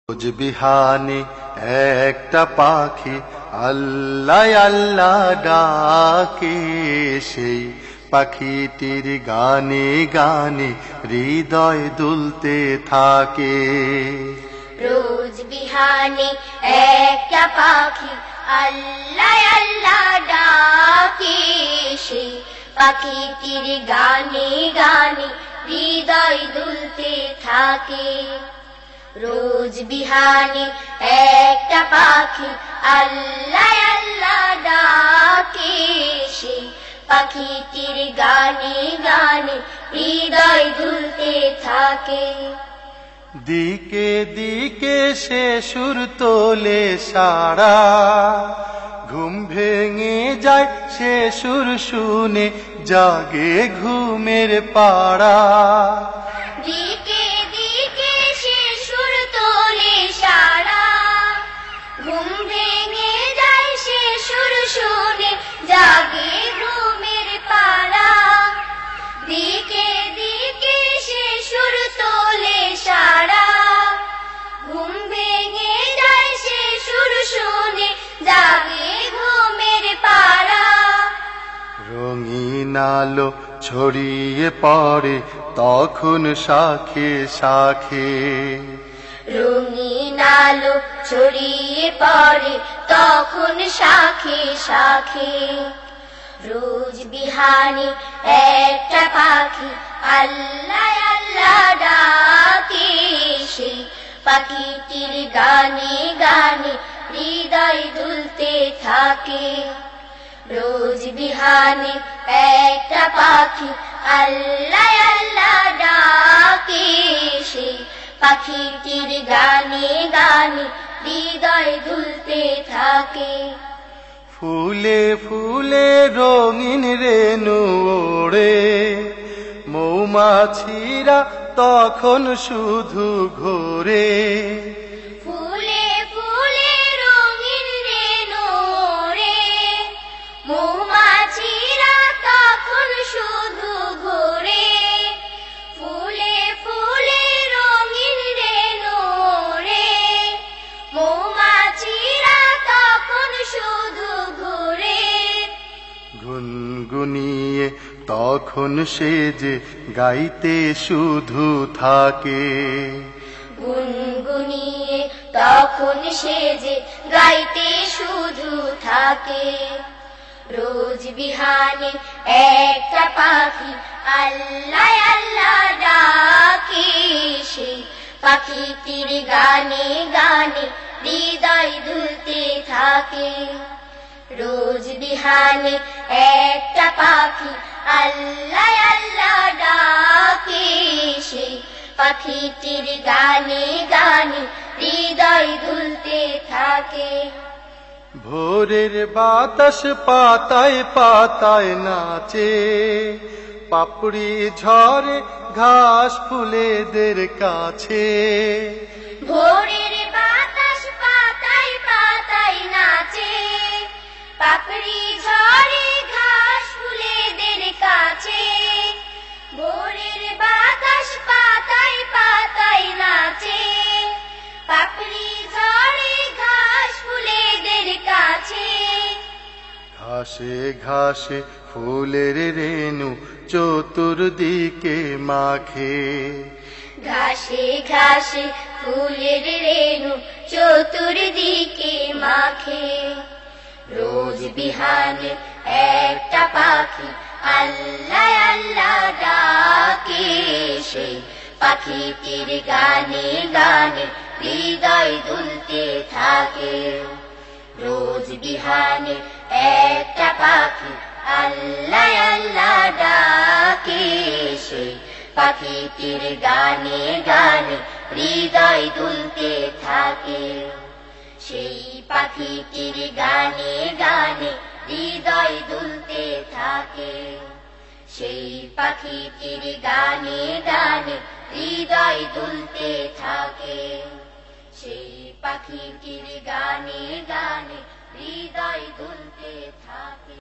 রোজ বিহানে একটা পাখি আল্লাহ আল্লাহ ডাকে, সেই পাখিটির গানে গানে হৃদয় দুলতে থাকে। রোজ বিহানে একটা পাখি আল্লাহ আল্লাহ ডাকে, সেই পাখিটির গানে গানে হৃদয় দুলতে থাকে। রোজ বিহানে একটা পাখি আল্লাহ আল্লাহ ডাকে, সেই পাখিটির গানে গানে হৃদয় দুলতে থাকে। দিকে দিকে সে সুর তোলে সারা, ঘুম ভেঙে যায় সে সুর শুনে জাগে ঘুমের পাড়া। দিকে দিকে সে সুর তোলে সারা, ঘুম ভেঙে যায় সে সুর শুনে জাগে ঘুমের পাড়া। দিকে দিকে সে সুর তোলে সারা, ঘুম ভেঙে যায় সে সুর শুনে জাগে ঘুমের পাড়া। রঙিন আলো ছড়িয়ে পড়ে তখন শাখে শাখে, রঙিন আলো ছড়িয়ে পড়ে তখন শাখে শাখে। রোজ বিহানে একটা পাখি আল্লাহ আল্লাহ ডাকে, সেই পাখিটির গানে গানে হৃদয় দুলতে থাকে। রোজ বিহানে একটা পাখি আল্লাহ আল্লাহ ডাকে, সেই পাখিটির গানে গানে হৃদয় দুলতে থাকে। ফুলে ফুলে রঙিন রেণু ওড়ে, মৌমাছিরা তখন শুধু ঘোরে। ফুলে ফুলে রঙিন রেণু ওড়ে, মৌমাছিরা তখন শুধু ঘোরে। ফুলে ফুলে রঙিন রেণু ওড়ে, মৌমাছিরা তখন শুধু ঘোরে। গুনগুনিয়ে তখন সে যে গাইতে শুধু থাকে, গুনগুনিয়ে তখন সে যে গাইতে শুধু থাকে। রোজ বিহানে একটা পাখি আল্লাহ আল্লাহ ডাকে, সেই পাখিটির গানে গানে হৃদয় দুলতে থাকে। রোজ বিহানে একটা পাখি আল্লাহ আল্লাহ ডাকে, সেই পাখিটির গানে গানে হৃদয় দুলতে থাকে। ভোরের বাতাস পাতায় পাতায় নাচে, পাপড়ি ঝরে ঘাস ফুলেদের কাছে। ভোরের বাতাস পাতায় পাতায় নাচে, পাপড়ি ঝরে ঘাস ফুলেদের কাছে। ভোরের বাতাস পাতায় পাতায় নাচে, পাপড়ি ঝরে ঘাস ফুলেদের কাছে। ঘাসে ঘাসে ফুলের রেণু চতুর্দিকে মাখে, ঘাসে ঘাসে ফুলের রেণু চতুর্দিকে মাখে। রোজ বিহানে একটা পাখি আল্লাহ আল্লাহ ডাকে, সেই পাখিটির গানে গানে হৃদয় দুলতে থাকে। রোজ বিহানে একটা পাখি আল্লাহ আল্লাহ ডাকে, সেই পাখিটির গানে গানে হৃদয় দুলতে থাকে। সেই পাখিটির গানে গানে হৃদয় দুলতে থাকে। সেই পাখিটির গানে গানে হৃদয় দুলতে থাকে। সেই পাখিটির গানে গানে হৃদয় দুলতে থাকে।